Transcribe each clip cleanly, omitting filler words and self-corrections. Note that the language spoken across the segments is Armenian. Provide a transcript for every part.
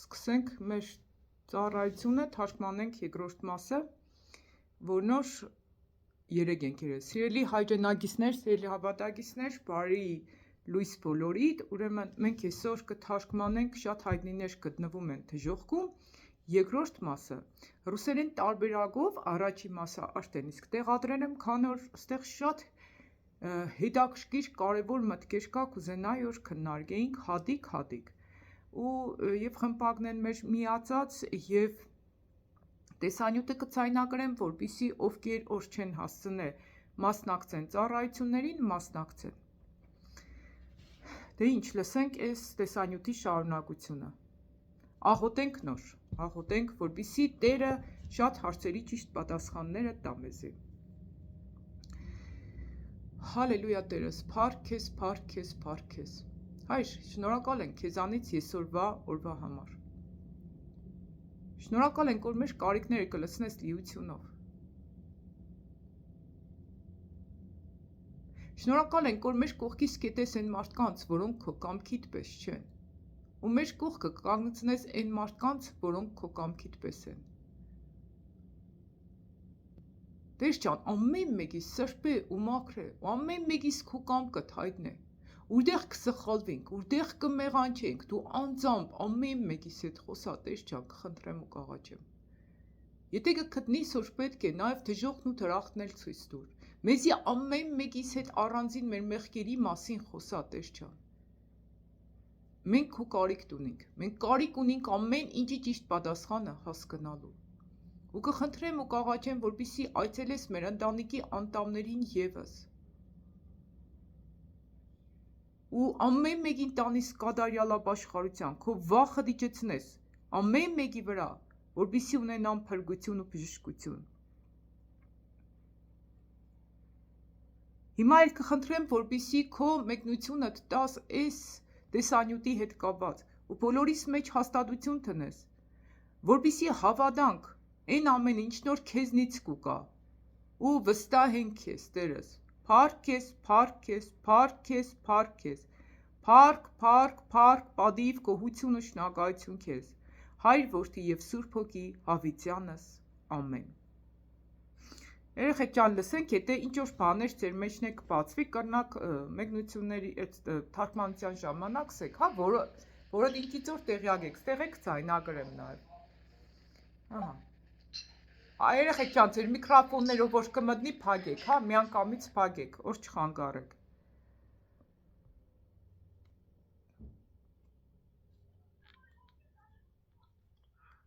Սկսենք մեր ծառայությունը, թարգմանենք երկրորդ մասը, որնոր 3 ենք երես։ Սիրելի հայրենագիցներ, սիրելի հավատագիցներ, բարի լույս բոլորիդ, ուրեմն մենք այսօր կթարգմանենք, շատ հայտնիներ գտնվում են դժոխքում, երկրորդ մասը, ռուսերեն տարբերակով առաջի մասը արդեն իսկ տեղադրել եմ, քանի որ այստեղ շատ հետաքրքիր կարևոր մտքեր կա, կուզենայի որ քննարկեինք հատիկ և խմբակներն մեր միացած և տեսանյութը կցայնագրեմ, որպեսզի ովքեր օր չեն հասցնել մասնակցեն ծառայություններին, մասնակցեն։ Դե ինչ, լսենք այս տեսանյութի շարունակությունը։ Աղոթենք նոր, աղոթենք, որպեսզի Տերը շատ հարցերի ճիշտ պատասխանները տա մեզի։ Հալելույա Տերս, փառք քեզ, փառք քեզ, փառք քեզ։ Հայր, շնորհակալ ենք քեզանից այսօրվա օրվա համար։ Շնորհակալ ենք, որ մեր կարիքները կլցնես լիությունով։ Շնորհակալ ենք, որ մեր կողքից կետես այն մարդկանց, որոնք քո կամքիդ պես չեն, ու մեր կողքը կկանգնեցնես այն մարդկանց, որոնք քո կամքիդ պես են։ Տեր ջան, ամեն մեկիս սրբե ու մաքրե, ու ամեն մեկիս քո կամքդ հայտնե։ Ուրդեղ կսխալվենք, ուրդեղ կմեղանչենք, դու անձամբ ամեն մեկիս հետ խոսա, Տեր ջան, կխնդրեմ ու կաղաչեմ։ Եթե կգտնիս, որ պետք է, նաև դժոխքն ու դրախտն էլ ցույց տուր։ Մեզի ամեն մեկիս հետ առանձին մեր մեղքերի մասին խոսա, Տեր ջան։ Մենք քո կարիք ունենք, մենք կարիք ունենք ամեն ինչի ճիշտ պատասխանը հասկանալու։ Ու կխնդրեմ ու կաղաչեմ, որպեսզի այցելես մեր ընտանիքի անդամներին ևս։ Ու ամեն մեկին տանիս կատարյալապաշխարության, քո վախը դիճեցնես ամեն մեկի վրա, որպեսզի ունենան փրկություն ու բժշկություն։ Հիմա էլ կխնդրեմ, որպեսզի քո մեկնությունը տաս այս տեսանյութի հետ կապված ու բոլորիս մեջ հաստատություն տնես, որպեսզի հավատանք այն ամեն ինչ նոր քեզնից կուկա ու վստահ ենք քեզ, Տերս, փառք քեզ, փառք քեզ, փառք քեզ, փառք քեզ, փառք, փառք, փառք, պատիվ, գոհություն ու շնորհակալություն քեզ, Հայր, Որդի և Սուրբ Հոգի, հավիտյանս, ամեն։ Երեխեք ջան, լսենք, եթե ինչ որ բաներ ձեր մեջն է կբացվի, կրնակ մեկնությունների այդ թարգմանության ժամանակ սեք, հա, որը ինքից որ տեղյակ եք, ստեղ եք ցայնագրեմ նաև։ Ահա։ Երեխեք ջան, ձեր միկրոֆոններով որ կմտնի, փակեք, հա, միանգամից փակեք, որ չխանգարեք։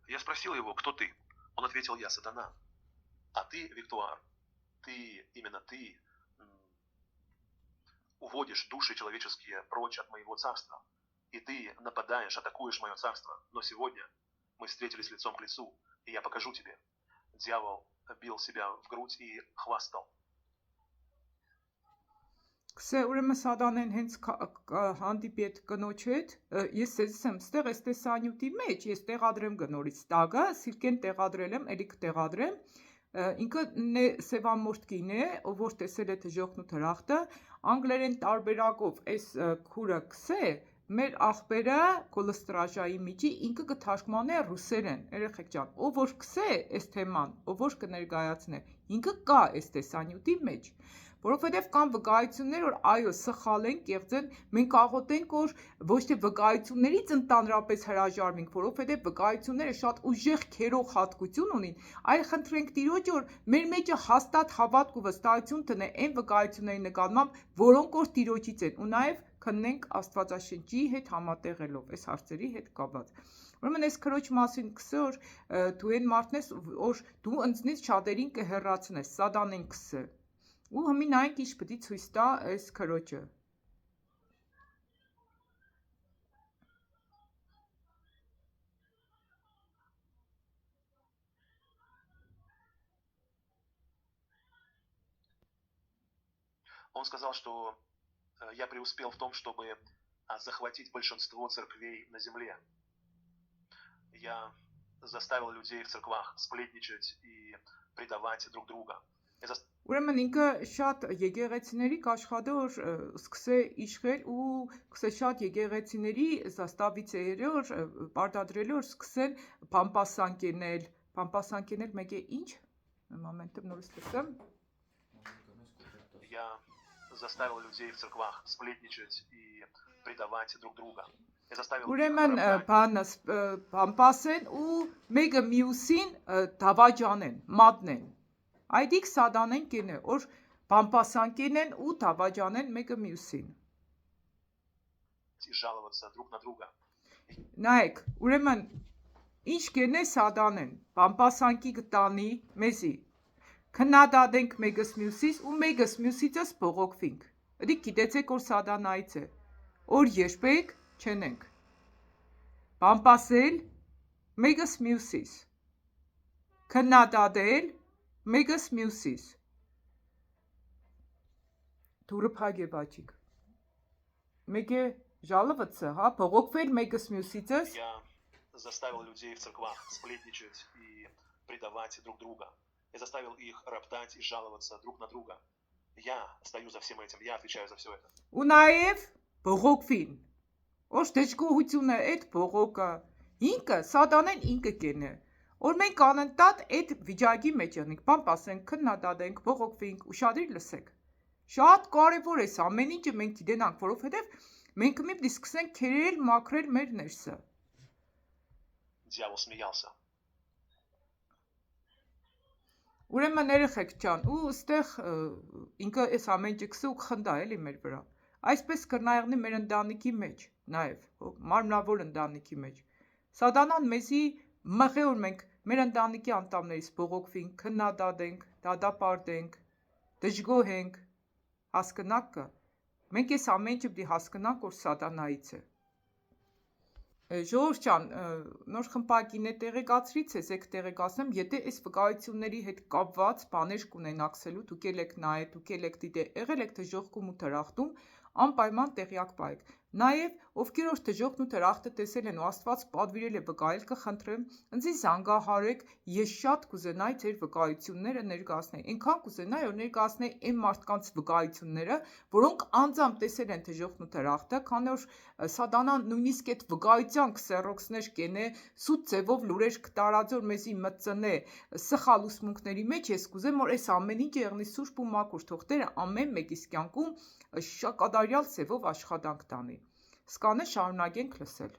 Я спросил его, кто ты? Он ответил, я сатана. А ты, Виктуар, именно ты уводишь души человеческие прочь от моего царства. И ты нападаешь, атакуешь мое царство. Но сегодня мы встретились лицом к лицу, и я покажу тебе. Дьявол бил себя в грудь и хвастал. Կսե ուրեմն սատանեն հենց հանդիպի այդ կնոջ հետ, ես եմ ստեղ այս տեսանյութի մեջ, ես տեղադրեմ գնորից տագը, սիրկեն տեղադրել եմ, էլի կտեղադրեմ, ինքը սևամորդ կին է, ով որ տեսել է դժոխքն ու դրախտը, անգլերեն տարբերակով այս քուրը կսե, մեր աղբերը կոլստրաժայի միջի ինքը կթարգմանե ռուսերեն, երեխեք ջան, ով որ կսե այս թեման, ով որ կներկայացնե, ինքը կա այս տեսանյութի մեջ, որովհետև կան վկայություններ, որ այո, սխալ են, կեղծ են, մենք աղոթենք, որ ոչ թե վկայություններից ընդհանրապես հրաժարվենք, որովհետև վկայությունները շատ ուժեղ քերող հատկություն ունին, այլ խնդրենք Տիրոջ, որ մեր մեջը հաստատ հավատք ու վստահություն տնե այն վկայությունների նկատմամբ, որոնք որ Տիրոջից են, ու նաև քննենք Աստվածաշնչի հետ համատեղելով, այս հարցերի հետ կապված։ Ուրեմն այս քրոջ մասին կսե, որ դու այն մարդն ես, որ դու ինձնից շատերին կհեռացնես, սատանեն կսե։ Ու հիմի նայենք ինչ պետք է ցույց տա այս քրոջը։ Он сказал, что я преуспел в том, чтобы захватить большинство церквей на земле. Я заставил людей в церквах сплетничать и предавать друг друга. Ուրեմն ինքը շատ եկեղեցիների կաշխատե որ սկսե իշխել ու սկսե շատ եկեղեցիների զաստավիցեերը որ պարտադրել որ սկսեն պամպասանկենել մեկ է ինչ մոմենտը նորից լսեմ Я заставил людей в церквах сплетничать и предавать друг друга. Я заставил их Ուրեմն роптать. բանը պամպասեն ու մեկը մյուսին դավաճանեն, մատնեն Այդիկ սադանեն կենը, որ պամպասանկեն ու դավաճանեն մեկը մյուսին И жаловаться друг на друга. Նայեք, ուրեմն ինչ կենե սադանեն, պամպասանկի գտանի մեզի Քննադատենք մեկս մյուսից ու մեկս մյուսիցս բողոքվինք Դիք գիտեցեք որ սադանայից է Որ երբեք չենենք Պամպասել մեկս մյուսից Քննադատել մեկս մյուսից Դուրը փակ է բաճիկ Մեկ է ժալվացը, հա, բողոքվել մեկս մյուսիցս Я заставил людей в церквах сплетничать и предавать друг друга. Я заставил их роптать и жаловаться друг на друга. Я стою за всем этим, я отвечаю за все это. Ու նաև բողոքվին Որ դժգոհությունը այդ բողոքը ինքը սատանեն ինքը կենը Որ մենք անընդհատ այդ վիճակի մեջ ենք պամպասենք, քննադատենք, բողոքվենք, ուշադրի լսեք Շատ կարևոր է ամեն ինչը մենք գիտենանք, որովհետև մենք մի պիտի սկսենք քերել, մաքրել մեր ներսը Дьявол смеялся. Ուրեմն երեխեք ջան, ու այստեղ ինքը այս ամեն ինչը քսու խնդա էլի մեր վրա Այսպես կրնայեղնի մեր ընտանիքի մեջ, նաև մարմնավոր ընտանիքի մեջ Սատանան մեզի մղե որ մենք մեր ընտանիքի անդամներից բողոքվենք, քննադատենք, դատապարտենք, դժգոհենք Հասկնաք Մենք այս ամեն ինչը պիտի հասկանանք, որ սատանայից է Ժողովուրդ ջան, նոր խմբակին է տեղեկացրից ես, եք տեղեկացնեմ, եթե այս վկայությունների հետ կապված բաներ կունենաքսելու, դուք եք նայել, դուք եք դիտել, եղել եք դժոխքում ու թրախտում, անպայման տեղյակ պայեք Նաև, ովքեր որ դժոխքն ու թրախտը տեսել են ու Աստված պատվիրել է վկայել, կխնդրեմ, ինձ զանգահարեք, ես շատ կուզենայի ձեր վկայությունները ներկայացնել, այնքան կուզենայի որ ներկայացնել այն մարդկանց վկայությունները, որոնք անձամբ տեսել են դժոխքն ու թրախտը, քանի որ սատանան նույնիսկ այդ վկայության քսերոքսներ կենե, սուտ ձևով լուրեր կտարածի որ մեզի մտցնե սխալ ուսմունքների մեջ, ես կուզեմ որ այս ամեն ինչը եղնի սուրբ ու մաքուր թող Տերը ամեն մեկիս կյանքում շակադարյալ ձևով աշխատանք տանի Սկանե շարունակենք լսել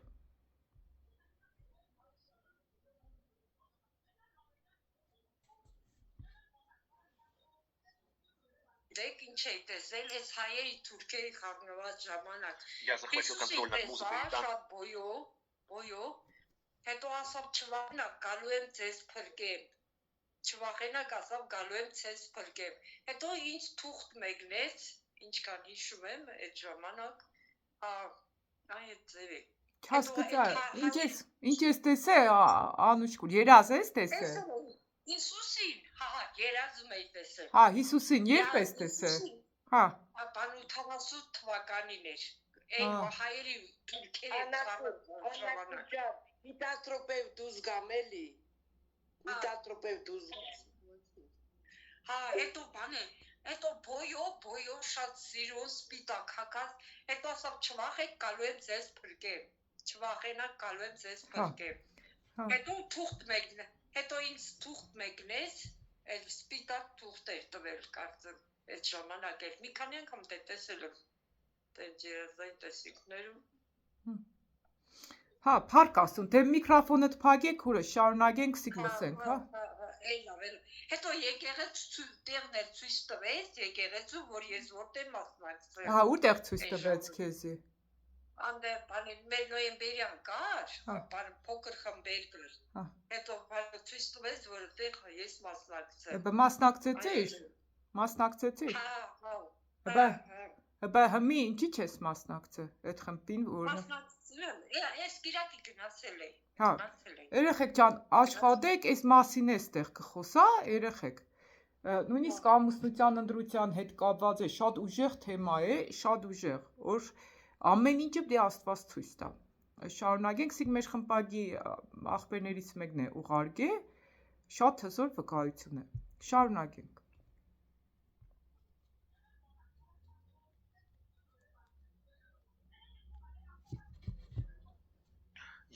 Դեք ինչ է տեսել, այս հայերի թուրքերի խառնված ժամանակ Я захватил контроль над музыкой. Հիսուսին Там շատ բոյո Հետո ասավ չվախենակ գալու եմ ձեզ փրկեմ Չվախենակ ասավ գալու եմ ձեզ փրկեմ Հետո ինձ թուղթ մեկնեց Ինչքան հիշում եմ այդ ժամանակ այդ ձևի Չհասկացա, ինչ ես տեսել, Անուշկուր, երազ ես տեսել Հիսուսին, հա, երազում էի տեսել Հա, Հիսուսին երբ ես տեսել Հա, Բան 80 թվականին էր Այն հայերի թուրքերի խառնված ժամանակ Միտատրոպև դուզ գամ էլի Միտատրոպև դուզ Հա, հետո բան է Հետո բոյո շատ սիրուն սպիտակ հակած Հետո ասավ չվախեք գալու եմ ձեզ փրկեմ Չվախենակ գալու եմ ձեզ փրկեմ Հետո թուղթ մեկնեց Հետո ինձ թուղթ մեկնեց Այդ սպիտակ թուղթ էր տվել կարծեմ Այդ ժամանակ էր մի քանի անգամ տեսել եմ Այդ երազային տեսիքներում Հա, փառք ասում, դե միքրոֆոնդ փակեք հուրը, շարունակենք սիկ լսենք, հա Հետո եկեղեցու տեղն էր ցույց տվեց, եկեղեցու, որ ես որտեղ մասնակցել։ Հա, որտեղ ցույց տվեց քեզի։ Անդե բանի մեր նոյեմբերյան կար, բան փոքր խմբեր կար։ Հետո բանը ցույց տվեց, որ այդտեղ ես մասնակցել։ Բա մասնակցեցիր։ Մասնակցեցիր։ Հա։ Բա հիմի ինչի՞ չես մասնակցել այդ խմբին, որ Մասնակցել եմ, ես գիրակի գնացել եմ։ Հա։ Երեխեք ջան, աշխատեք, այս մասին է ստեղ կխոսա, երեխեք։ Նույնիսկ ամուսնության ընտրության հետ կապված է, շատ ուժեղ թեմա է, շատ ուժեղ, որ ամեն ինչը պետք է Աստված ցույց տա։ Շարունակենք, սիկ մեր խմբակի աղբերներից մեկն է ուղարկե, շատ հզոր վկայություն է։ Շարունակենք։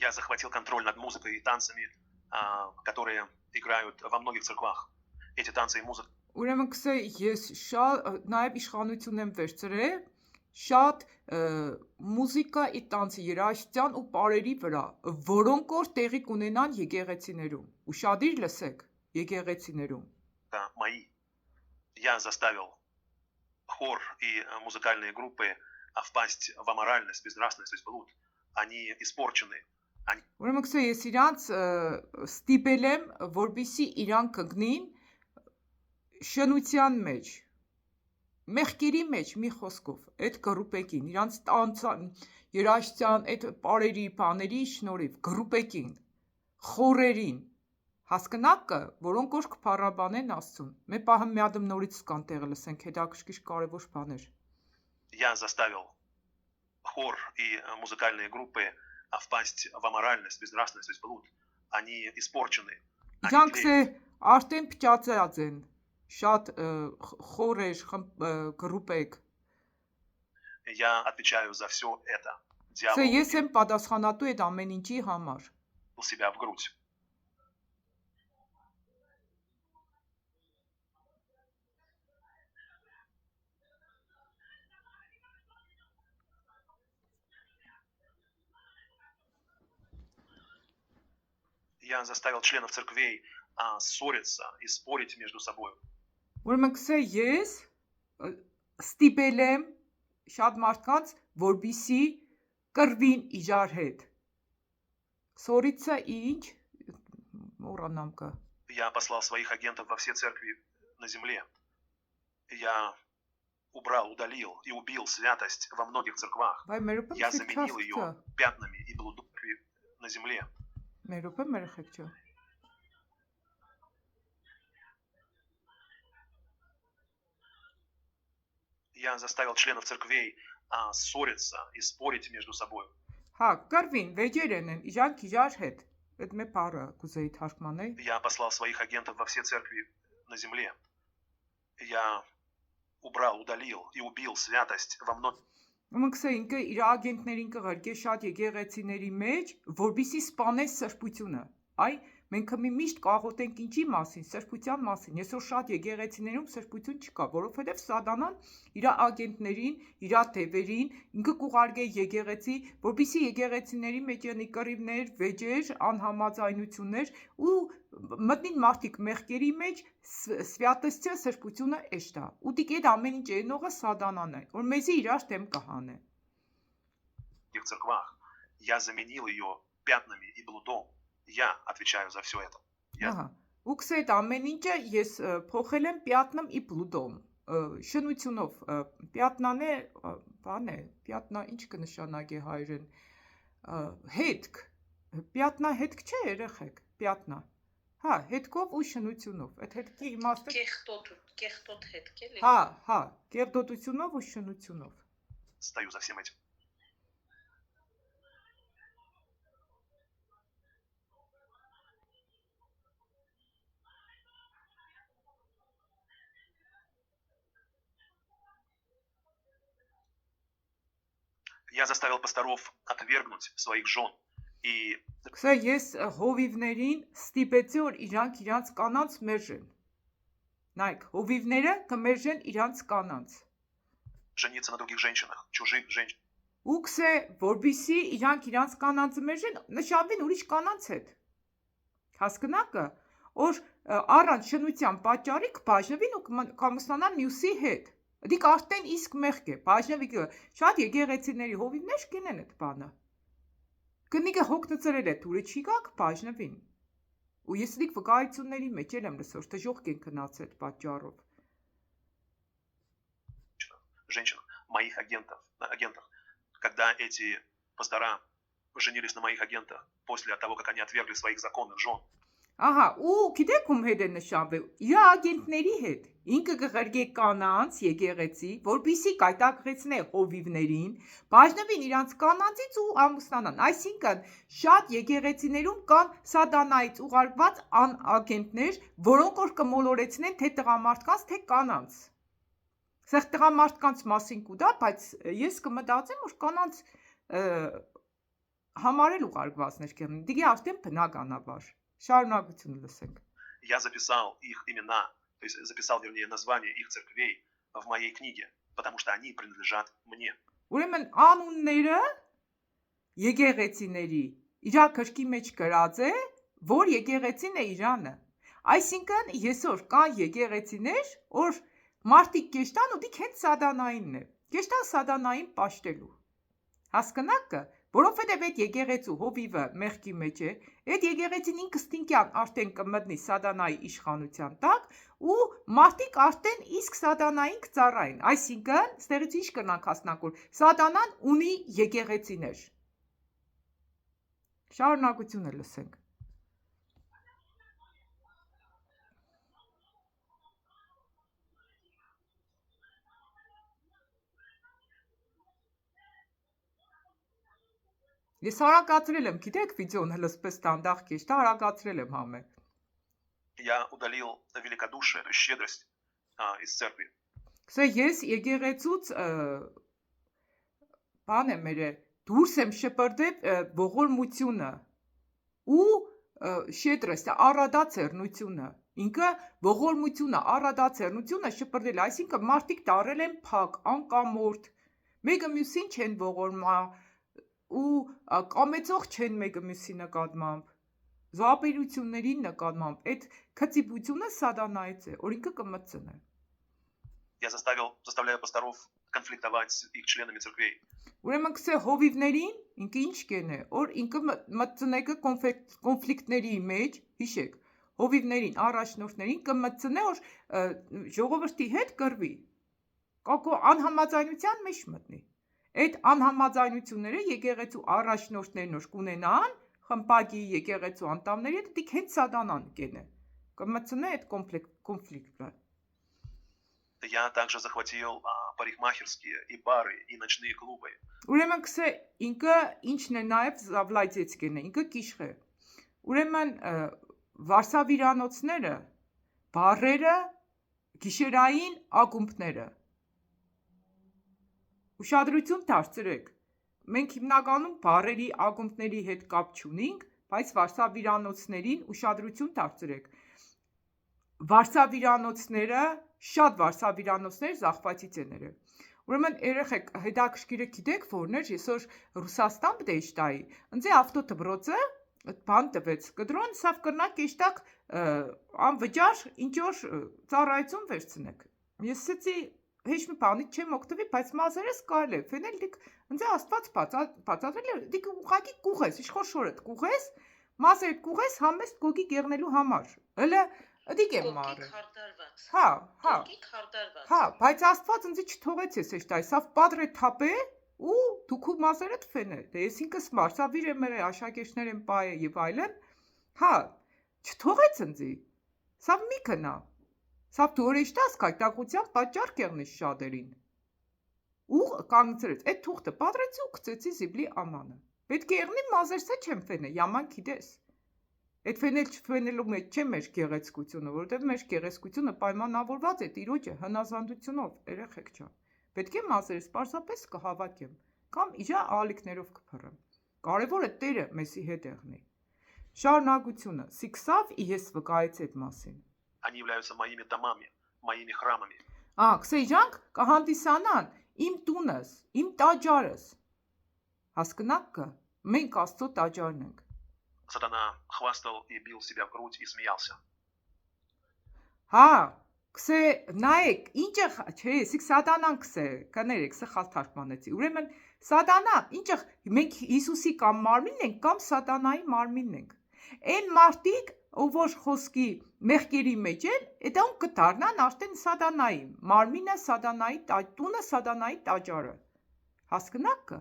Я захватил контроль над музыкой и танцами, которые играют во многих церквах. Эти танцы и музыка Ուրեմն գսե ես շատ նաև իշխանություն եմ վերցրել շատ մուզիկա ի տանցի երաժշտության ու պարերի վրա, որոնք որ տեղի կունենան եկեղեցիներում։ Ուշադիր լսեք, եկեղեցիներում։ мои. Я заставил хор и музыкальные группы впасть в аморальность, безнравственность, то есть блуд. Они испорчены. Ուրեմն գսե ես իրանց ստիպել եմ, որպեսզի իրանք կգնին շնության մեջ, մեղքերի մեջ մի խոսքով, այդ գրուպեկին, իրանց տանցան, երաժշտության, այդ պարերի, բաների շնորհիվ գրուպեկին, խորերին, հասկնակը, որոնք որ կփառաբանեն Աստծուն։ Մեր պահը մի ադմ նորից կան տեղը լսենք հետաքրքիր կարևոր բաներ։ Я заставил хор и музыкальные группы впасть в аморальность, безнравственность, то есть блуд. Они испорчены. Իրանք արդեն փճացած են, շատ խորեր գրուպեք։ Я отвечаю за все это. Սա ես եմ պատասխանատու այդ ամեն ինչի համար։ Себя в грудь. Я заставил членов церквей ссориться и спорить между собой. Ուրեմն գսե ես ստիպել եմ շատ մարդկանց, որպեսզի կռվին իրար հետ։ Սորիցը ինչ մոռանամ կա։ Я послал своих агентов во все церкви на земле. Я убрал, удалил и убил святость во многих церквах. Я заменил ее пятнами и блудом на земле. Մերոպը մերխեք չո։ Я заставил членов церквей ссориться и спорить между собой. Հա, կռվին, վեճեր են, իրանք իրար հետ։ Այդ մե բառը կուզեի թարգմանել։ Я послал своих агентов во все церкви на земле. Я убрал, удалил и убил святость во многих. Ումքսե ինքը իր ագենտներին կղրկե շատ եկեղեցիների մեջ, որպեսզի սպանեն սրբությունը։ Այ մենք միշտ կաղոթենք ինչի մասին, սրբության մասին։ Այսօր շատ եկեղեցիներում սրբություն չկա, որովհետև Սատանան իր ագենտներին, իր թևերին ինքը կուղարկե եկեղեցի, որպեսզի եկեղեցիների մեջ անի կռիվներ, վեճեր, անհամաձայնություններ ու մտնին մարդիկ մեղքերի մեջ սվյատостья սրբությունը էշտա։ Ուտիկ այդ ամեն ինչ ենողը Սատանան է, որ մեզի իրար դեմ կհանե։ В церквах я заменил ее пятнами и блудом. Я отвечаю за все это. Ահա, ու քսե այդ ամեն ինչը ես փոխել եմ պյատնամ ի բլուդոմ, շնությունով, պյատնան է, բան է, պյատնա ինչ կնշանակի հայերեն, հետք, պյատնա հետք չէ երեխեք, պյատնա, հա, հետքով ու շնությունով, այդ հետքի իմաստը, կեղտոտ հետք էլի, հա, կեղտոտությունով ու շնությունով, Стою за всем этим. Я заставил пасторов отвергнуть своих жен и Քսե ես հովիվներին ստիպեցի, որ իրանք կանանց մերժեն, նայք, հովիվները կմերժեն իրանք կանանց, жениться на других женщинах, чужих женщин. ու քսե, որպեսզի իրանք կանանցը մերժեն, նշանվին ուրիշ կանանց հետ, հասկնակը, որ առանց շնության պատճառի կբաժնվին ու կամուսնանան մյուսի հետ, դիք արդեն իսկ մեղք է, բաժնվի շատ եկեղեցիների հովիվներ կենեն այդ բանը, կնիկը հոգնծրել է թուրը չի գա կբաժնվին, ու ես դիք վկայությունների մեջ եմ լսոր, տժողք են կնաց այդ պատճառով, Женщин, моих агентов, когда эти пастора женились на моих агентах после того, как они отвергли своих законных жен. Ահա, ու գիտեք ում հետ է նշանվել, իր ագենտների հետ, ինքը կղրգե կանանց եկեղեցի, որպեսզի կայտակղեցնե հովիվներին, բաժնվին իրանց կանանցից ու ամուսնանան, այսինքն շատ եկեղեցիներում կան սատանայից ուղարկված ագենտներ, որոնք որ կմոլորեցնեն թե տղամարդկանց, թե կանանց, սեղ տղամարդկանց մասին կուտա, բայց ես կմտածեմ, որ կանանց համարել ուղարկվածներ կեղնի, դիգի արդեն բնականաբար։ Շարունակությունը լսենք։ Я записал их имена, то есть записал, вернее, название их церквей в моей книге, потому что они принадлежат мне. Ուրեմն անունները եկեղեցիների իրա քրքի մեջ գրած է, որ եկեղեցին է Իրանը։ Այսինքն այսօր կան եկեղեցիներ, որ մարդիկ կեշտան ու դիք հենց սատանայինն է։ Կեշտան սատանային պաշտելու։ Հասկնաք, որովհետև այդ եկեղեցու հովիվը մեղքի մեջ է, այդ եկեղեցին ինքստինքյան արդեն կմտնի սատանայի իշխանության տակ ու մարդիկ արդեն իսկ սատանային կծառային։ Այսինքն, ստեղից ինչ կնանք հասնանք, որ սատանան ունի եկեղեցիներ։ Շարունակությունը լսենք։ Ես հարակացրել եմ, գիտեք, վիդեոն հլսպես տանդախ կեշտա, հարակացրել եմ համե։ Я удалил великодушие, то есть щедрость из церкви. Սա ես եկեղեցուց բան եմ մերը, դուրս եմ շպրդել ողորմությունը ու շետրստը, առադացերնությունը։ Ինքը ողորմությունը, առադացերնությունը շպրդել, այսինքն մարդիկ դարել են փակ, անկամորթ, մեկը մյուսին չեն ողորմա ու կամեցող չեն մեկը մյուսի նկատմամբ, զոհաբերությունների նկատմամբ, այդ քծիպությունը սատանայից է, որ ինքը կմտցնե։ Я заставляю пасторов конфликтовать с их членами церквей. Ուրեմն կսե հովիվներին ինքը ինչ կենե, որ ինքը մտցնեկը կոնֆլիկտների մեջ, հիշեք, հովիվներին, առաջնորդներին կմտցնե, որ ժողովրդի հետ կռվի, կակո անհամաձայնության մեջ մտնի։ Այդ անհամաձայնությունները եկեղեցու առաջնորդներն որ կունենան, խմպակի եկեղեցու անդամների հետ դիք հենց սատանան կենե, կմտցնե այդ կոնֆլիկտը։ Я также захватил парикмахерские и бары, и ночные клубы. Ուրեմն կսե ինքը ինչն է նաև զավլայցեց կենե, ինքը կիշխ է։ Ուրեմն վարսավիրանոցները, բարերը, գիշերային ակումբները։ Ուշադրություն դարձրեք։ Մենք հիմնականում բարերի ակումբների հետ կապ չունենք, բայց վարսավիրանոցներին ուշադրություն դարձրեք։ Վարսավիրանոցները, շատ վարսավիրանոցներ զախվածից են եղել։ Ուրեմն երեխեք հետաքրքիրը գիտեք որներ, այսօր Ռուսաստան դեշտայի, ընձե ավտոդբրոցը բան տվեց, կդրոն սավ կրնակ եշտակ անվճար ինչ որ ծառայություն վերցնեք։ Ես ասեցի Հեչ մի բանից չեմ օգտվի, բայց մազերս կարել է, ֆենել դիք ընձե աստված բացատրել է, դիք ուղղակի կուղես, իշխոր շորդ կուղես, մազերդ կուղես համեստ գոգի գեղնելու համար։ Հələ դիք եմ մարը։ Հա, բայց աստված ընձի չթողեց ես էշտայ, սավ պատրե թապե ու դուքու մազերդ ֆենե։ Դե ես ինքս մարսավիր եմ եղել, աշակերտներ եմ պայե եւ այլն։ Հա, չթողեց ընձի։ Սավ մի քնա։ Սավ դու օրեշտաս կայտակության պատճառ կեղնես շատերին։ Ու կանգնեցրեց, այդ թուղթը պատրեցի ու գցեցի զիբլի ամանը։ Պետք է եղնի մազերսը չեմ ֆենե, yaman գիտես։ Այդ ֆենել չֆենելու մեջ չէ մեր գեղեցկությունը, որովհետև մեր գեղեցկությունը պայմանավորված է տիրոջը հնազանդությունով, երեխեք ջան։ Պետք է մազերս պարզապես կհավաքեմ, կամ իրա ալիքներով կփռեմ։ Կարևորը Տերը մեզի հետ եղնի։ Շարունակությունը, սիքսավ ես վկայեց այդ մասին։ Они являются моими домами, моими храмами. Կսեջանք կհանդիսանան իմ տունս, իմ տաճարս։ Հասկնաք, մենք Աստծո տաճարն ենք։ Сатана хвастал и бил себя в грудь и смеялся. Հա, կսե նայեք, ինչը չէ, սիկ սատանան կսե, կներեք, սխալ թարգմանեցի։ Ուրեմն սատանա, ինչը մենք Հիսուսի կամ մարմինն ենք, կամ սատանայի մարմինն ենք։ Այն մարդիկ, ով որ խոսքի մեղքերի մեջ են, այդտեղ կդառնան արդեն սատանայի մարմինը, սատանայի տունը, սատանայի տաճարը։ Հասկնաք։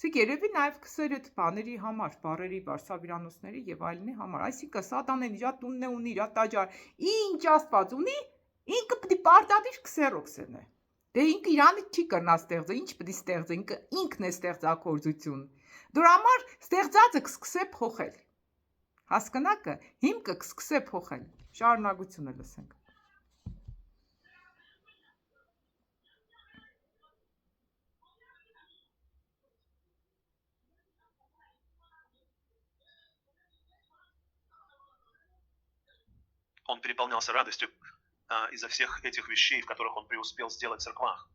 Սիկ երևի նաև կսեր այդ բաների համար, բարերի, վարսավիրանոցների եւ այլնի համար։ Այսինքն սատանեն իր տունն է ունի, իր տաճար, ինչ Աստված ունի, ինքը պիտի պարտադիր կսերոքսենե։ Դե ինքը իրանից չի կրնա ստեղծը, ինչ պիտի ստեղծե, ինքն է ստեղծագործություն։ Դրա համար ստեղծածը կսկսե փոխել։ Հասկնակը հիմքը կսկսե փոխել։ Շարունակությունը լսենք։ Он переполнялся радостью из-за всех этих вещей, в которых он преуспел сделать в церквах.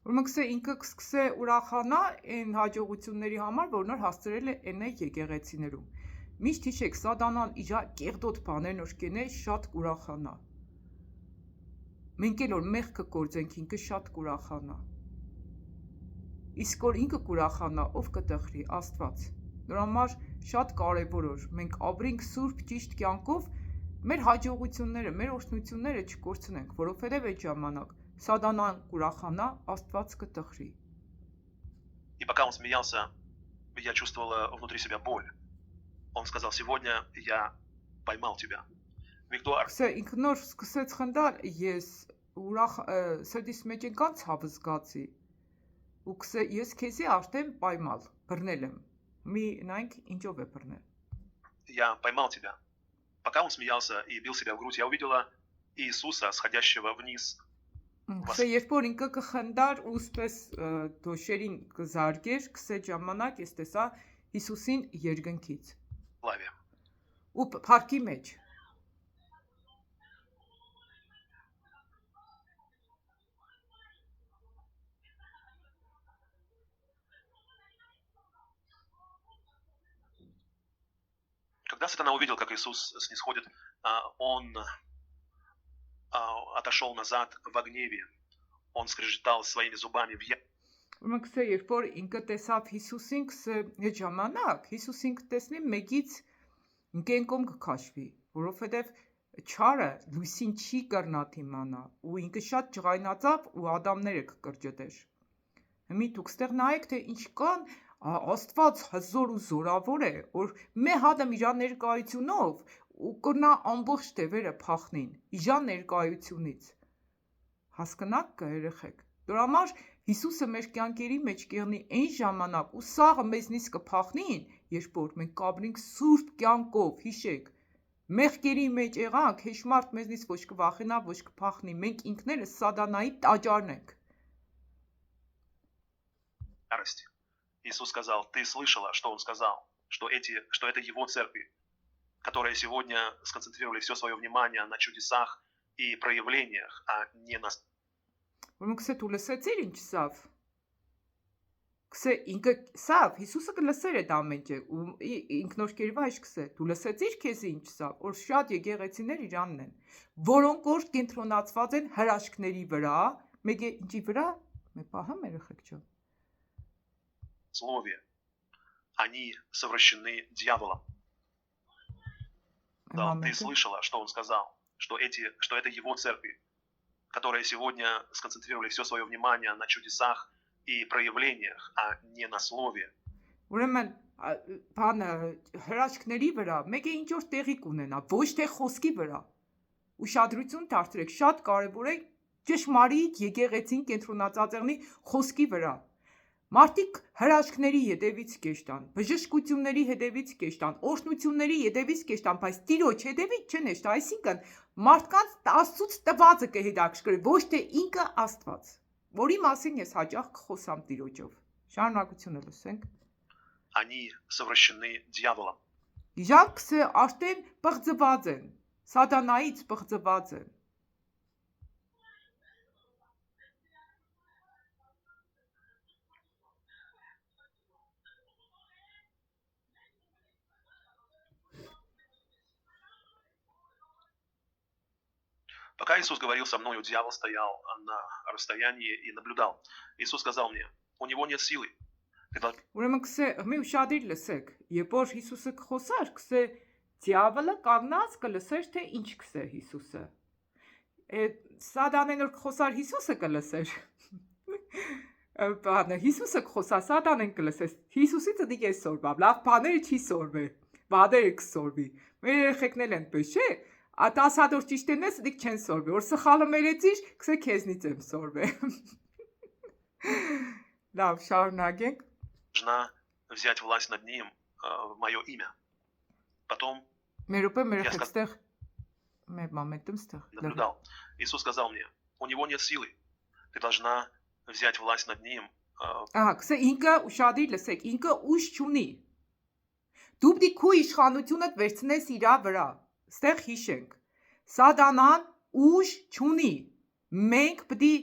Ուրեմն կսե ինքը կսկսե ուրախանա այն հաջողությունների համար, որ նոր հասցրել է այն եկեղեցիներում։ Միշտ հիշեք, սատանան իր կեղտոտ բաներն որ կենե շատ կուրախանա։ Մենք էլ որ մեղքը կործենք ինքը շատ կուրախանա։ Իսկ որ ինքը կուրախանա, ով կտխրի, Աստված։ Դրա համար շատ կարևոր է մենք ապրենք սուրբ ճիշտ կյանքով, մեր հաջողությունները, մեր օրհնությունները չկորցնենք, որովհետև այդ ժամանակ Սատանան կուրախանա, Աստված կտխրի։ И пока он смеялся, я чувствовала внутри себя боль. Он сказал: «Сегодня я поймал тебя». Виктор, Սա ինքը նոր սկսեց խնդալ, ես ուրախ սրտիս մեջ եկան ցավը զգացի։ Ու կսե ես քեզի արդեն պայմալ, բռնել եմ։ Մի նայենք ինչով է բռնել։ я поймал тебя. Пока он смеялся и бил себя в грудь, я увидела Иисуса, сходящего вниз. Կսե երբ որ ինքը կխնդար ու սպես դոշերին կզարգեր, կսե ժամանակ ես տեսա Հիսուսին երկնքից։ Славе. Ու փառքի մեջ։ Когда сатана увидел, как Иисус снисходит, он отошел назад в гневе. Он скрежетал своими зубами в Ուրեմն կսե երբ որ ինքը տեսավ Հիսուսին, կսե այդ ժամանակ Հիսուսին կտեսնի մեկից ինքենակում կքաշվի, որովհետև չարը լույսին չի կրնա դիմանա ու ինքը շատ ջղայնացավ ու ադամները կկրճտեր։ Հիմի դուք ստեղ նայեք թե ինչ կան Աստված հզոր ու զորավոր է, որ մի հատը իր ներկայությունով ու կրնա ամբողջ դևերը փախնին, իր ներկայությունից։ Հասկանաք երեխեք։ Դրա համար Հիսուսը մեր կյանքերի մեջ կեղնի այն ժամանակ ու սաղը մեզնից կփախնին, երբ որ մենք կապրենք սուրբ կյանքով, հիշեք։ Մեղքերի մեջ եղանք, հեշմարտ մեզնից ոչ կվախենա, ոչ կփախնի, մենք ինքներս սատանայի տաճարն ենք։ ярости. Иисус сказал: ты слышала, что он сказал, что это его церкви, которые сегодня сконцентрировали все свое внимание на чудесах и проявлениях, а не на... Ուրեմն կսե դու լսեցիր ինչ սավ։ Կսե ինքը սավ, Հիսուսը կլսեր այդ ամենը ու ինքնորքերվա ինչ կսե։ Դու լսեցիր քեզ ինչ սավ, որ շատ եկեղեցիներ իրանն են, որոնք որ կենտրոնացված են հրաշքների վրա, մեկ է ինչի вրա, մե պահամ երեխեք ջան։ Слове. Они совращены дьяволом. Да, ты слышала, что он сказал, что это его церкви, которые сегодня сконцентрировали все свое внимание на чудесах и проявлениях, а не на слове. Ուրեմն բանը հրաշքների վրա մեկ է ինչ որ տեղի կունենա, ոչ թե խոսքի վրա։ Ուշադրություն դարձրեք, շատ կարևոր է ճշմարիտ եկեղեցին կենտրոնացած եղնի խոսքի վրա։ Մարդիկ հրաշքների հետևից կեշտան, բժշկությունների հետևից կեշտան, օրհնությունների հետևից կեշտան, բայց Տիրոջ հետևից չեն էշտա, այսինքն մարդկանց Աստծուց տվածը կհետաքրքրի, ոչ թե ինքը Աստված, որի մասին ես հաճախ կխոսամ Տիրոջով։ Շարունակությունը լսենք։ Они совращены дьяволом. Իրանք արդեն պղծված են, սատանայից պղծված են։ Пока Иисус говорил со мною, дьявол стоял на расстоянии и наблюдал. Иисус сказал мне: у него нет силы. Ուրեմն կսե մի ուշադիր լսեք, երբ որ Հիսուսը կխոսար, կսե դիավոլը կանգնած կլսեր թե ինչ կսե Հիսուսը։ Սատանեն որ կխոսար Հիսուսը կլսեր։ Բանը Հիսուսը կխոսա Սատանեն կլսես։ Հիսուսի ծդիկ է սորվա, լավ բաները չի սորվե, բادرը կսորվի։ Մեր երեխեքն էլ են պես, չէ։ 10 հատ որ ճիշտ են, դիք չեն սորվի։ Որ սխալը մերեցիր, կսե քեզնից եմ սորվե։ Լավ, շարունակենք։ Должна взять власть над ним в мое имя. Потом наблюдал. Иисус сказал мне: у него нет силы. Ты должна взять власть над ним. Կսե ինքը ուշադիր լսեք, ինքը ուժ չունի։ Դու պիտի քո իշխանությունդ վերցնես իր վրա։ Ստեղ հիշենք։ Սատանան ուժ չունի։ Մենք պետք է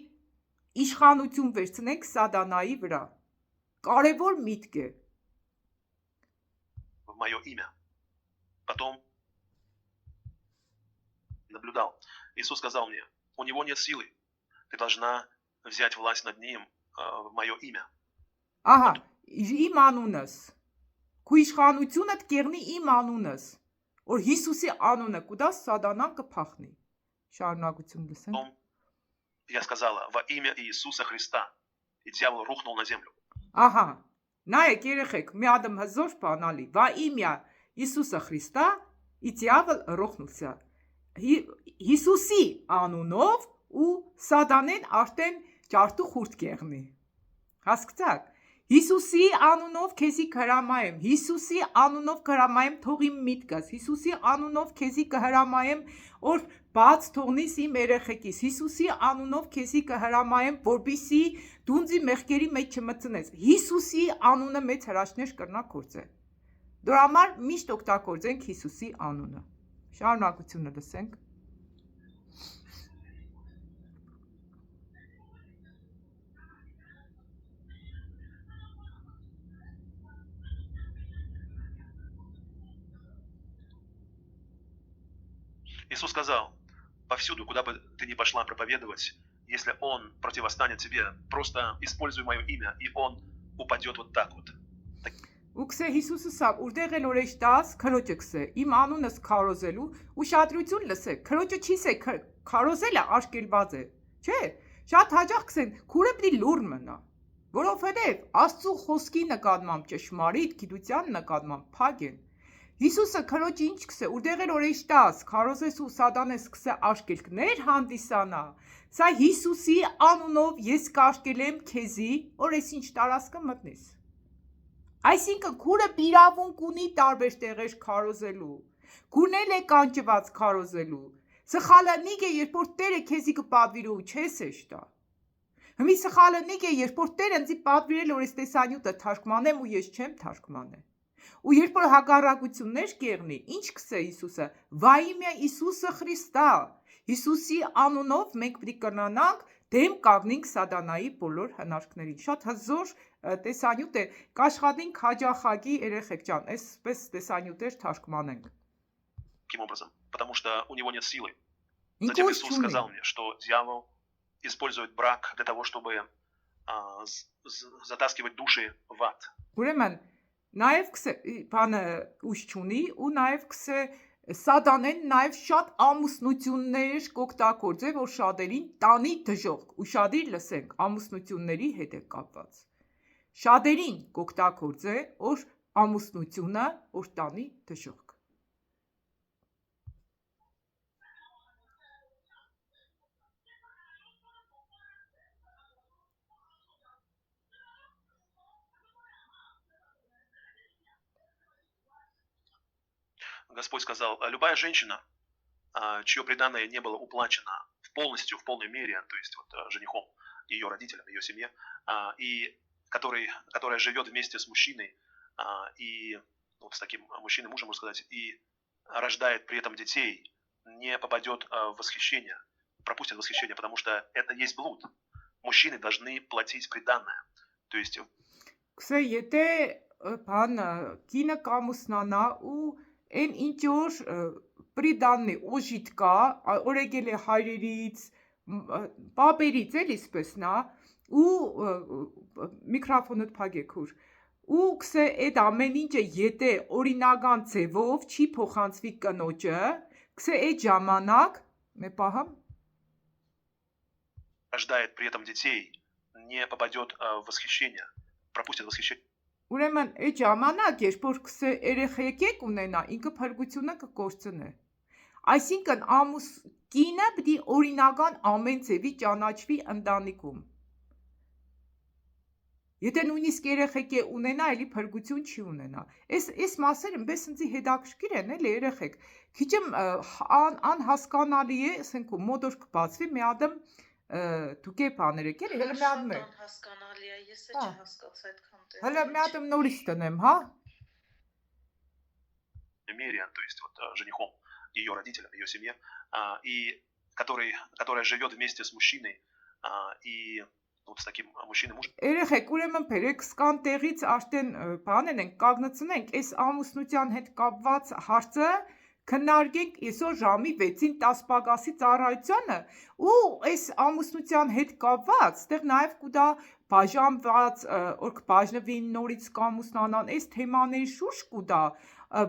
իշխանություն վերցնենք սատանայի վրա։ Կարևոր միտք է։ В мое имя. Потом наблюдал. Иисус сказал мне, у него нет силы. Ты должна взять власть над ним в мое имя. Ահա, իմ անունս։ Քու իշխանությունը կերնի իմ անունս։ Որ Հիսուսի անունը կուտա սատանան կփախնի։ Շարունակություն լսենք։ Потом я сказала, во имя Иисуса Христа. И дьявол рухнул на землю. Ահա, նայեք երեխեք, մի ադմ հզոր բանալի։ Во имя Иисуса Христа и дьявол рухнулся։ Հիսուսի անունով ու սատանեն արդեն ջարդու խուրդ կեղնի։ Հասկացաք։ Հիսուսի անունով քեզի կհրամայեմ, Հիսուսի անունով կհրամայեմ թող իմ միտքս, Հիսուսի անունով քեզի կհրամայեմ, որ բաց թողնիս իմ երեխեքիս, Հիսուսի անունով քեզի կհրամայեմ, որպեսզի դունձի մեղքերի մեջ չմտնես։ Հիսուսի անունը մեծ հրաշքներ կրնա գործել։ Դրա համար միշտ օգտագործենք Հիսուսի անունը։ Շարունակությունը լսենք։ Иисус сказал, повсюду, куда бы ты ни пошла проповедовать, если он противостанет тебе, просто используй мое имя, и он упадет вот так вот. Ու քսե Հիսուսը սա որտեղ էլ օրեջ տաս քրոջը քսե իմ անունս քարոզելու ուշադրություն լսեք քրոջը չի սե քարոզելը աշկելված է չէ շատ հաճախ քսեն քուրը պիտի լուր մնա որովհետև Աստծո խոսքի նկատմամբ ճշմարիտ գիտության նկատմամբ փակ են Հիսուսը քրոջը ինչ քսե որտեղ էլ օրեջ տաս քարոզես ու սատանես քսե աշկելքներ հանդիսանա սա Հիսուսի անունով ես կաշկելեմ քեզի որ ես ինչ տարածքը մտնես Այսինքն քուրը իրավունք ունի տարբեր տեղեր քարոզելու։ Քուրն է կանչված քարոզելու։ Սխալանիկ է, երբ որ Տերը քեզի կպատվիրի ու չես էշտա։ Հիմի սխալանիկ է, երբ որ Տերը ինձ պատվիրել որ այս տեսանյութը թարգմանեմ ու ես չեմ թարգմանել։ Ու երբ որ հակառակություններ կեղնի, ինչ կսե Հիսուսը։ Во имя Иисуса Христа։ Հիսուսի անունով մենք պետք է կրնանանք դեմ կանգնենք սատանայի բոլոր հնարքներին։ Շատ հզոր տեսանյութ է, կաշխատենք հաջախակի երեխեք ջան, այսպես տեսանյութեր թարգմանենք։ Каким образом? Потому что у него нет силы. Затем Иисус сказал мне, что дьявол использует брак для того, чтобы затаскивать души в ад. Ուրեմն, նաև բանը ուժ չունի ու նաև կսե Սատանեն նաև շատ ամուսնություններ կօգտագործե, որ շատերին տանի դժոխք, ուշադիր լսենք, ամուսնությունների հետ է կապված։ Շատերին կօգտագործե, որ ամուսնությունը որ տանի դժոխք։ Господь сказал, любая женщина, чье приданое не было уплачено полностью, в полной мере, то есть вот, женихом, ее родителям, ее семье, и которая живет вместе с мужчиной, и вот с таким мужчиной, мужем, можно сказать, и рождает при этом детей, не попадет в восхищение, пропустит восхищение, потому что это есть блуд. Мужчины должны платить приданое. То есть... Կսե, եթե բան կինը կամուսնանա ու Այն ինչ որ պրիդաննի օժիտ կա, օրեգել է հայրերից, պապերից էլ իսպես նա, ու միկրոֆոնըդ փակեք ուր, ու կսե այդ ամեն ինչը եթե օրինական ձևով չի փոխանցվի կնոջը, կսե այդ ժամանակ, մե պահամ, Рождает при этом детей, не попадет в восхищение, пропустит восхищение. Ուրեմն այդ ժամանակ երբ որ կսե երեխեք ունենա, ինքը փրկությունը կկործնե։ Այսինքն ամուս կինը պիտի օրինական ամեն ձևի ճանաչվի ընտանիքում։ Եթե նույնիսկ երեխեք ունենա, էլի փրկություն չի ունենա։ Այս մասերը այնպես ինձ հետաքրքիր են, էլի երեխեք։ Քիչ անհասկանալի է, ասենք մոդոր կբացվի մի ադմ դուք եք բաներեք, էլի հələ մի ադմ է։ Հասկանալի է, ես էլ չհասկացա այդքան տեղ։ Հələ մի ադմ նորից տնեմ, հա։ Мере, то есть вот женихом, ее родителям, ее семье, и которая живет вместе с мужчиной, и вот с таким мужчиной-мужем. Երեխեք, ուրեմն բերեք սկան տեղից արդեն բաներ ենք, կագնացնենք, այս ամուսնության հետ կապված հարցը քննարկենք այսօր ժամի 6-ին 10 պակասի ծառայությանը ու այս ամուսնության հետ կապված, այդտեղ նաև կուտա բաժանված, որ կբաժնվին նորից կամուսնանան, այս թեմաների շուրջ կուտա,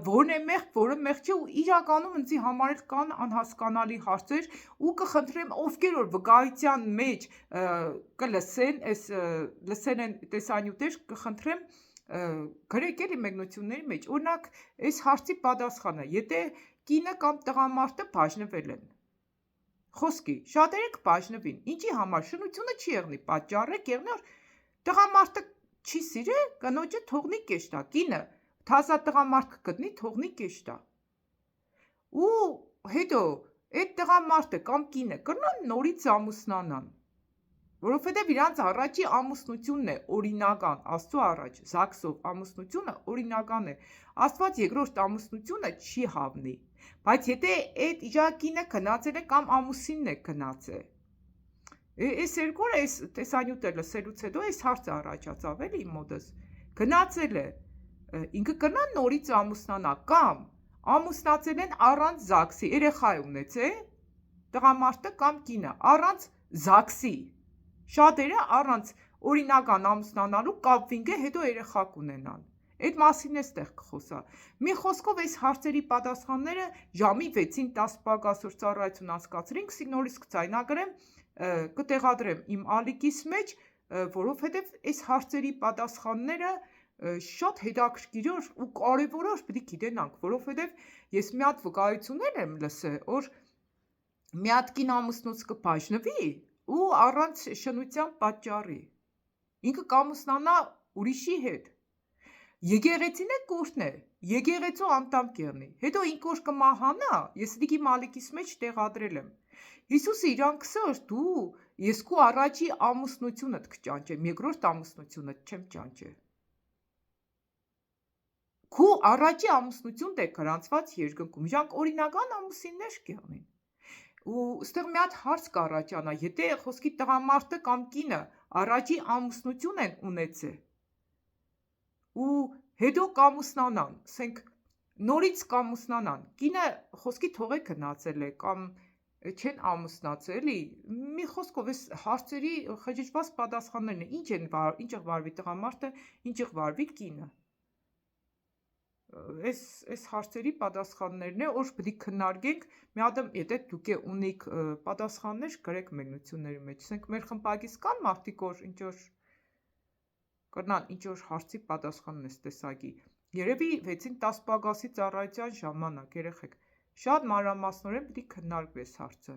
որն է մեղք, որը մեղք չէ ու իրականում ինձի համար էլ կան անհասկանալի հարցեր ու կխնդրեմ ովքեր որ վկայության մեջ կլսեն, այս լսեն են տեսանյութեր, կխնդրեմ գրեք էլի մեկնությունների մեջ, օրինակ այս հարցի պատասխանը, եթե կինը կամ տղամարդը բաժնվել են, խոսքի, շատերը կբաժնվին, ինչի համար, շնությունը չի եղնի, պատճառը կեղնի, որ տղամարդը չի սիրել, կնոջը թողնի կեշ տա, կինը թազա տղամարդ կգտնի, թողնի կեշ տա, ու հետո այդ տղամարդը կամ կինը կրնան նորից ամուսնանան, որովհետև իրանց առաջի ամուսնությունն է օրինական, Աստծո առաջ, ԶԱԳՍ-ով ամուսնությունը օրինական է, Աստված երկրորդ ամուսնությունը չի հավնի, բայց եթե այդ իջակինը քնացել է կամ ամուսինն է քնացել, այս երկու օրը այս տեսանյութը լսելուց հետո այս հարցը առաջացավ էլի իմ մոտս, քնացել է, ինքը կրնա նորից ամուսնանա կամ ամուսնացել են առանց ԶԱԳՍ-ի, երեխա է ունեցել, տղամարդը կամ կինը, առանց ԶԱԳՍ-ի, շատերը առանց օրինական ամուսնանալու կապվինգ է, հետո երեխա կունենան, այդ մասին է ստեղ կխոսա, մի խոսքով այս հարցերի պատասխանները ժամի 6-ին 10 պակասոր ծառայություն անցկացրինք, նորից կձայնագրեմ, կտեղադրեմ իմ ալիքիս մեջ, որովհետև այս հարցերի պատասխանները շատ հետաքրքիր ու կարևոր պետք է գիտենանք, որովհետև ես մի հատ վկայություններ եմ լսել, որ մի հատ կին ամուսնուց կբաժնվի ու առանց շնության պատճառի, ինքը կամուսնանա ուրիշի հետ, եկեղեցին է կորտնե, եկեղեցու անդամ կեղնի, հետո ինքը որ կմահանա, ես դիքի մալիկիս մեջ տեղադրել եմ, Հիսուսը իրան կսե որ դու ես քո առաջի ամուսնությունդ կճանչեմ, երկրորդ ամուսնությունդ չեմ ճանչել, քո առաջի ամուսնությունդ է գրանցված երկնքում, իրանք օրինական ամուսիններ կեղնին, ու ստեղ մի հատ հարց կառաջանա, եթե խոսքի տղամարդը կամ կինը առաջի ամուսնություն են ունեցել ու հետո կամուսնանան, ասենք նորից կամուսնանան, կինը խոսքի թողեք գնացել է կամ չեն ամուսնացել, էլի, մի խոսքով այս հարցերի խճճված պատասխաններն են, ինչ վարվի տղամարդը, ինչ վարվի կինը, այս հարցերի պատասխաններն է, որ պետք է քննարկենք, մի հատ եթե դուք ունիք պատասխաններ, գրեք մեկնությունների մեջ, ասենք մեր խմբակից կան մարդիկ, որ ինչ որ կրնան ինչ որ հարցի պատասխանն է տեսակի, երևի 6-ին 10 պակասի ծառայության ժամանակ, երեխեք, շատ մանրամասնորեն պետք է քննարկվի այս հարցը,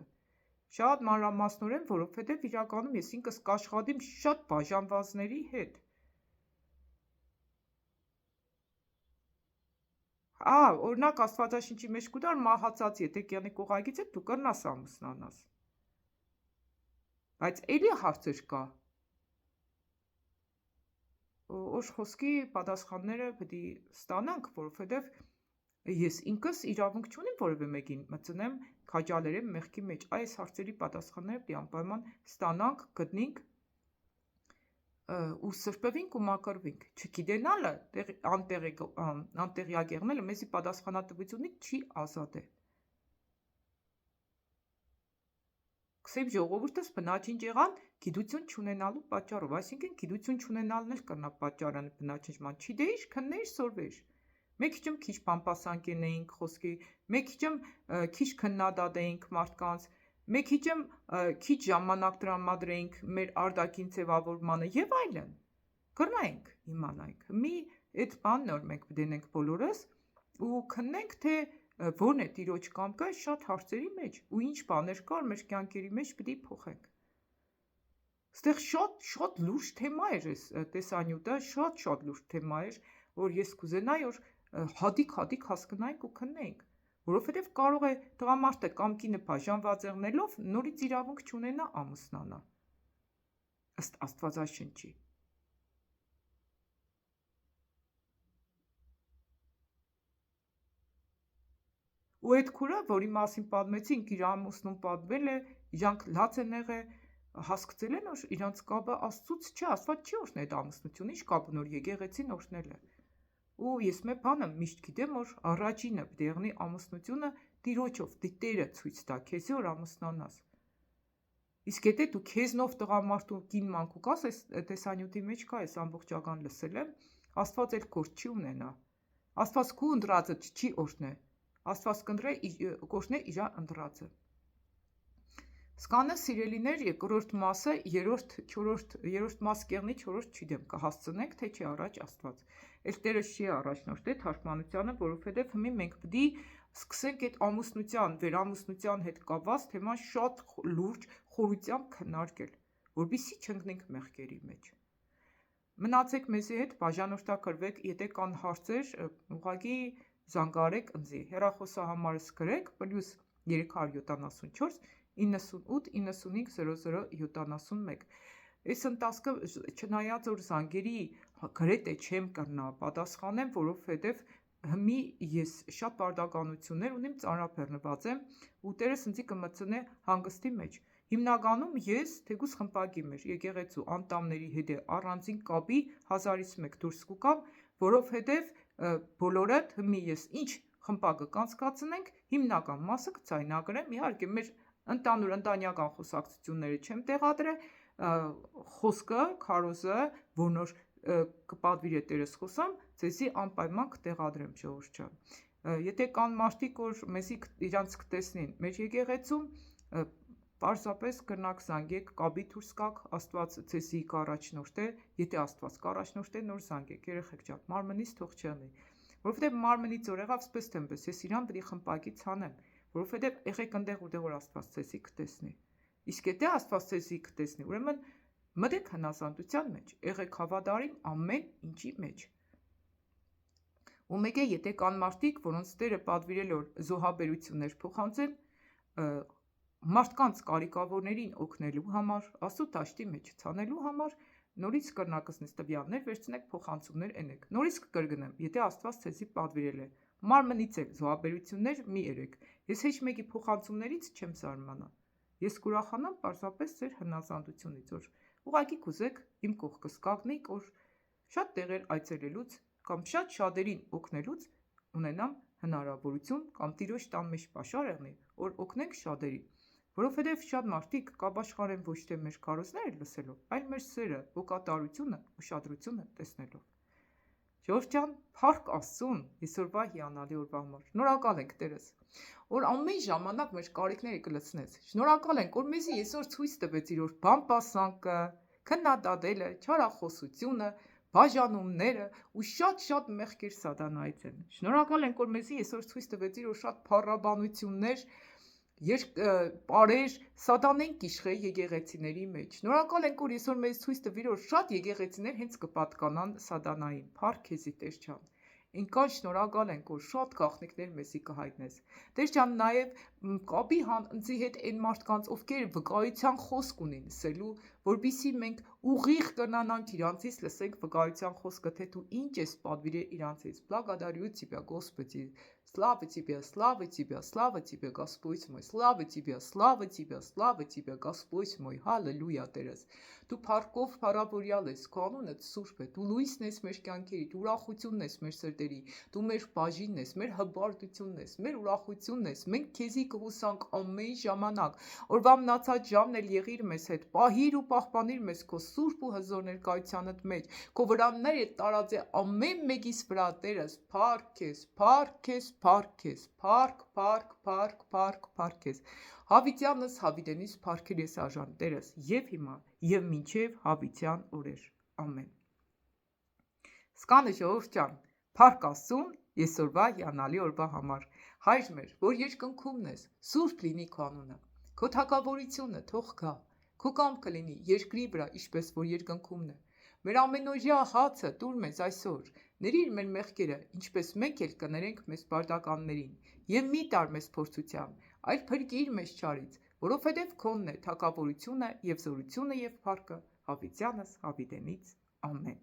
շատ մանրամասնորեն, որովհետև իրականում ես ինքս կաշխատիմ շատ բաժանվածների հետ, օրինակ Աստվածաշնչի մեջ կուտար մահացած եթե կեղնի կողակից է, դու կրնաս ամուսնանաս, բայց էլի հարցեր կա, որ խոսքի պատասխանները պետք է ստանանք, որովհետև ես ինքս իրավունք չունեմ որևէ մեկին մտցնեմ, քաջալերեմ մեղքի մեջ, այս հարցերի պատասխանները պետք է անպայման ստանանք, գտնենք ու սրբևինք ու մակարվինք, չգիտենալը, անտեղյակ եղնելը մեզի պատասխանատվությունից չի ազատել։ Կսեմ ժողովուրդս բնաչինչ եղան գիտություն չունենալու պատճառով, այսինքն գիտություն չունենալն էլ կրնա պատճառը բնաչինչման, չիդեիր, քննեիր, սորվեիր։ Մեկ քիչ քիչ պամպասանքենեինք խոսքի, մեկ քիչ քննադատեինք մարդկանց, մեկ քիչ ժամանակ տրամադրեինք մեր արտաքին ձևավորմանը եւ այլն։ Կրնայինք, իմանայինք։ Մի այդ բանն որ մենք դենենք բոլորս ու քննենք թե որն է տիրոջ կամքը շատ հարցերի մեջ ու ինչ բաներ կար մեր կյանքերի մեջ պիտի փոխենք։ Այստեղ շատ լուրջ թեմա էր այս տեսանյութը, շատ լուրջ թեմա էր, որ ես կուզենայի որ հատիկ հասկանայինք ու քննեինք, որովհետև կարող է տղամարդը կամ կինը բաժանված եղնելով նորից իրավունք չունենա ամուսնանա, ըստ Աստվածաշնչի։ ու այդ քուրը, որի մասին պատմեցինք, իր ամուսնուն պատմել է, իրանք լաց են եղել, հասկացել են, որ իրանց կապը Աստծուց չէ, Աստված չի օրհնել այդ ամուսնությունը, ինչ կապ նոր եկեղեցին օրհնել է։ Ու ես մի բանը միշտ գիտեմ, որ առաջինը պետք է եղնի ամուսնությունը Տիրոջով, Տերը ցույց տա քեզ, որ ամուսնանաս։ Իսկ եթե դու քեզնով տղամարդու կին մանկուկաս, այս տեսանյութի մեջ կա, այս ամբողջական լսել եմ, Աստված էլ գործ չի ունենա։ Աստված քու ընտրածը չի օրհնե։ Աստված կօրհնե իր ընտրածը։ Սկանը սիրելիներ, երկրորդ մասը, երրորդ մաս կեղնի, չորրորդ չգիտեմ, կհասցնենք, թե չի առաջ Աստված։ Էլ Տերը չի առաջնորդել թարգմանությանը, որովհետև հիմա մենք պետք է սկսենք այդ ամուսնության, վերամուսնության հետ կապված թեման շատ լուրջ խորությամբ քննարկել, որպեսզի չընկնենք մեղքերի մեջ։ Մնացեք մեզի հետ, բաժանորդակրվեք, եթե կան հարցեր, ուղղակի զանգարեք ինձի, հեռախոսահամարս գրեք, +374 98 95 0071։ Այս ընթացքը չնայած որ զանգերի գրեթե չեմ կրնա պատասխանեմ, որովհետև հիմի ես շատ բարդականություններ ունեմ, ծանրաբեռնված եմ ու Տերս ինձ կմտցնե հանգստի մեջ։ Հիմնականում ես թեկուզ խմպակի մեջ եկեղեցու անդամների հետ առանձին կապի 1001 դուրս կգամ, որովհետև բոլորը հիմի ես ինչ խմպակը կանցկացնենք, հիմնական մասը կցայնագրեմ, իհարկե մեր ընդհանուր ընտանեկան խոսակցությունները չեմ տեղադրել, խոսքը, քարոզը, որ կպատվիրե Տերս խոսամ, ձեզի անպայման կտեղադրեմ ժողովուրդ ջան։ Եթե կան մարդիկ, որ մեզի իրանց կտեսնին մեր եկեղեցում, պարզապես կրնակ զանգեք, կապի դուրս գաք, Աստված ձեզի կառաջնորդե, եթե Աստված կառաջնորդե, նոր զանգեք, երեխեք ջան, մարմնից թող չեղնի, որովհետև մարմնից որ եղավ սպես տեմպես, ես իրան պետք է խմպակից հանեմ, որովհետև եղեք այնտեղ ուտեղ որ Աստված ձեզի կտեսնի։ Իսկ եթե Աստված ձեզի կտեսնի, ուրեմն մտեք հնազանդության մեջ, եղեք հավատարիմ ամեն ինչի մեջ։ Ու մեկ է, եթե կան մարդիկ, որոնց Տերը պատվիրել որ զոհաբերություններ փոխանցեն, մարդկանց կարիքավորներին օգնելու համար, Աստծո դաշտի մեջ ցանելու համար, նորից կրնակցնես տվյալներ վերցնեք, փոխանցումներ ենեք։ Նորից կկրկնեմ, եթե Աստված ձեզի պատվիրել է, մարմնից էլ զոհաբերություններ մի երեք։ Ես հեչ մեկի փոխանցումներից չեմ զարմանա։ Ես կուրախանամ պարզապես ձեր հնազանդությունից, որ ուղղակի կուզեք իմ կողքս կանգնեք, որ շատ տեղեր այցելելուց կամ շատ շատերին օգնելուց ունենամ հնարավորություն կամ Տիրոջ տան մեջ պաշար եղնի, որ օգնենք շատերին, որովհետև շատ մարդիկ կապաշխարեն ոչ թե մեր քարոզները լսելով, այլ մեր սերը, հոգատարությունը, ուշադրությունը տեսնելով։ Ժողովուրդ ջան, փառք Աստծուն, այսօրվա հիանալի օրվա համար։ Շնորհակալ ենք Տերս, որ ամեն ժամանակ մեր կարիքները կլցնես։ Շնորհակալ ենք, որ մեզի այսօր ցույց տվեց իր բամբասանքը, քննադատելը, չարախոսությունը, բաժանումները ու շատ մեղքեր սատանայից են։ Շնորհակալ ենք, որ մեզի այսօր ցույց տվեց իր շատ փառաբանություններ, պարեր սատանեն կիշխե եկեղեցիների մեջ։ Շնորհակալ ենք, որ այսօր մեզ ցույց տվիր, որ շատ եկեղեցիներ հենց կպատկանան սատանային։ Փառք քեզի Տեր ջան։ Ինքան շնորհակալ ենք, որ շատ գաղտնիքներ մեզի կհայտնես։ Տեր ջան, նաև կապի ինձի հետ այն մարդկանց, ովքեր վկայության խոսք ունեն լսելու, որպեսզի մենք ուղիղ կնանանք իրանցից, լսենք վկայության խոսքը, թե դու ինչ ես պատվիրել իրանցից։ Благодарю тебя, Господи. Слава тебе, слава тебе, слава тебе, Господь мой, слава тебе, слава тебе, слава тебе, Господь мой, հալելույա Տերս։ Դու փառքով փառավորյալ ես, քո անունը սուրբ է, դու լույսն ես մեր կյանքերի, դու ուրախությունն ես մեր սրտերի, դու մեր բաժինն ես, մեր հբարտությունն ես, մեր ուրախությունն ես, մենք քեզի կհուսանք ամեն ժամանակ, օրվա մնացած ժամն էլ եղիր մեզ հետ, պահիր ու պահպանիր մեզ քո սուրբ ու հզոր ներկայությանդ մեջ, քո վրանները տարածե ամեն մեկիս վրա Տերս, փառք քեզ, փառք քեզ, փառք քեզ, փառք, փառք, փառք, փառք, փառք քեզ։ Հավիտյանս հավիտենից փառքեր ես արժան Տերս, եւ հիմա, եւ մինչեւ հավիտյան օրեր։ Ամեն։ Սկանը ժողովուրդ ջան, փառք Աստծուն այսօրվա հիանալի օրվա համար։ Հայր մեր, որ երկնքումն ես, սուրբ լինի քո անունը, քո թագավորությունը թող գա, քո կամքը լինի երկրի վրա, ինչպես որ երկնքումն է։ Մեր ամենօրյա հացը տուր մեզ այսօր, ների մեր մեղքերը, ինչպես մենք էլ կներենք մեզ բարդականներին, եւ մի տար մեզ փորձության, այլ փրկիր մեզ չարից, որովհետեւ քոնն է թագավորությունը եւ զորությունը եւ փառքը հավիտյանս հավիտենից ամեն։